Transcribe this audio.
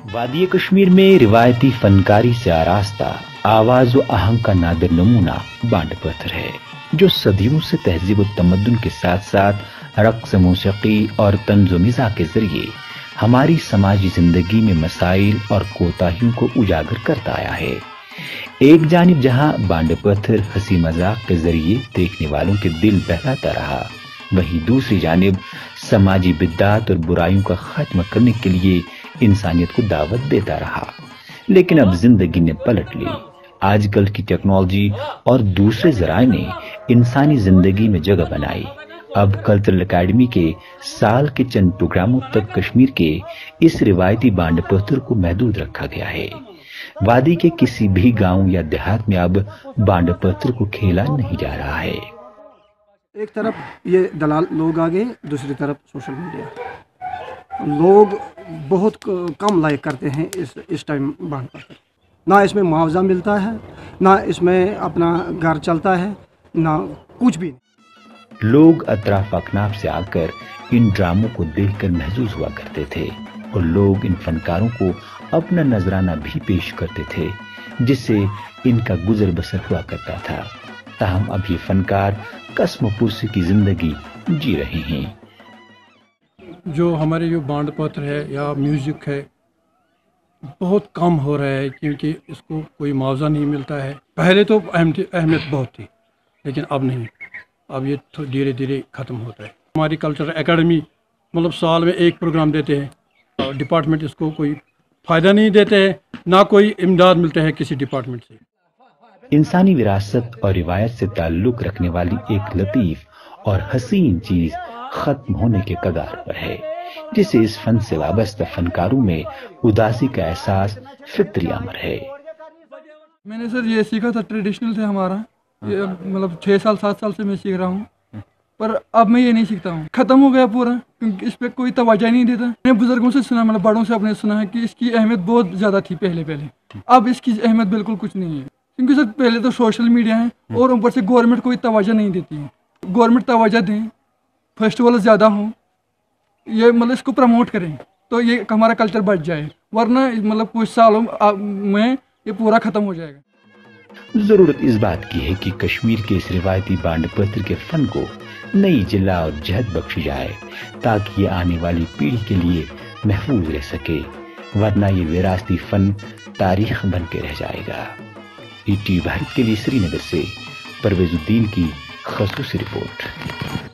وادی کشمیر میں روایتی فنکاری سے آراستہ آواز و آہنگ کا نادر نمونہ بانڈ پتھر ہے، جو صدیوں سے تہذیب و تمدن کے ساتھ ساتھ رقص، موسیقی اور طنز و مزاح کے ذریعے ہماری سماجی زندگی میں مسائل اور کوتاہیوں کو اجاگر کرتا آیا ہے۔ ایک جانب جہاں بانڈ پتھر ہنسی مذاق کے ذریعے دیکھنے والوں کے دل بہلاتا رہا، وہیں دوسری جانب سماجی بدعات اور برائیوں کا خاتمہ کرنے کے لیے انسانیت کو دعوت دیتا رہا۔ لیکن اب زندگی نے پلٹ لی۔ آج کل کی ٹیکنالوجی اور دوسرے ذرائع نے انسانی زندگی میں جگہ بنائی۔ اب کلچرل اکیڈمی کے سال کے چند پروگراموں تک کشمیر کے اس روایتی بانڈ پتھر کو محدود رکھا گیا ہے۔ وادی کے کسی بھی گاؤں یا دیہات میں اب بانڈ پتھر کو کھیلا نہیں جا رہا ہے۔ ایک طرف یہ دلال لوگ آگے، دوسری طرف سوشل میڈیا۔ لوگ بہت کم لائک کرتے ہیں اس ٹائم بانڈ پتھر۔ نہ اس میں معاوضہ ملتا ہے، نہ اس میں اپنا گھر چلتا ہے، نہ کچھ بھی نہیں۔ لوگ اطراف اکناف سے آ کر ان ڈراموں کو دیکھ کر محظوظ ہوا کرتے تھے اور لوگ ان فنکاروں کو اپنا نذرانہ بھی پیش کرتے تھے، جس سے ان کا گزر بسر ہوا کرتا تھا۔ تاہم اب یہ فنکار قسم و پرسی کی زندگی جی رہے ہیں۔ جو ہمارے جو بانڈ پتھر ہے یا میوزک ہے بہت کم ہو رہا ہے، کیونکہ اس کو کوئی معاوضہ نہیں ملتا ہے۔ پہلے تو اہمیت بہت تھی، لیکن اب نہیں، اب یہ دھیرے دھیرے ختم ہوتا ہے۔ ہماری کلچرل اکیڈمی مطلب سال میں ایک پروگرام دیتے ہیں، ڈپارٹمنٹ اس کو کوئی فائدہ نہیں دیتے ہیں، نہ کوئی امداد ملتا ہے کسی ڈپارٹمنٹ سے۔ انسانی وراثت اور روایت سے تعلق رکھنے والی ایک لطیف اور حسین چیز ختم ہونے کے کگار پر ہے، جسے اس فن سے وابستہ فنکاروں میں اداسی کا احساس فطری امر ہے۔ میں نے سر یہ سیکھا تھا، ٹریڈیشنل تھا ہمارا، مطلب 6 سال 7 سال سے میں سیکھ رہا ہوں، پر اب میں یہ نہیں سیکھتا ہوں، ختم ہو گیا پورا، کیونکہ اس پہ کوئی توجہ نہیں دیتا۔ میں نے بزرگوں سے سنا، مطلب بڑوں سے اپنے سنا ہے کہ اس کی اہمیت بہت زیادہ تھی پہلے، اب اس کی اہمیت بالکل کچھ نہیں ہے، کیونکہ سر پہلے تو سوشل میڈیا ہے اور اوپر سے گورنمنٹ کوئی توجہ نہیں دیتی ہے۔ گورنمنٹ توجہ دیں، فیسٹیول زیادہ ہوں، یہ مطلب اس کو پروموٹ کریں تو یہ ہمارا کلچر بچ جائے، ورنہ مطلب کچھ سالوں میں یہ پورا ختم ہو جائے گا۔ ضرورت اس بات کی ہے کہ کشمیر کے اس روایتی بانڈ پتھر کے فن کو نئی جلا اور جہت بخشی جائے، تاکہ یہ آنے والی پیڑھی کے لیے محفوظ رہ سکے، ورنہ یہ وراثتی فن تاریخ بن کے رہ جائے گا۔ ETV بھارت کے لیے سری نگر سے پرویز الدین کی خصوصی رپورٹ۔